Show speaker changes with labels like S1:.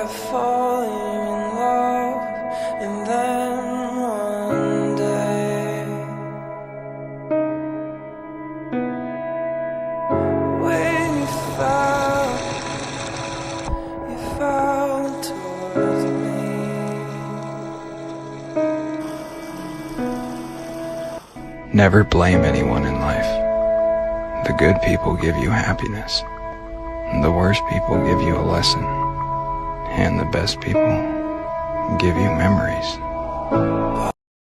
S1: falling in love, and then one day, when you fell towards me.
S2: Never blame anyone in life. The good people give you happiness. The worst people give you a lesson. And the best people give you memories.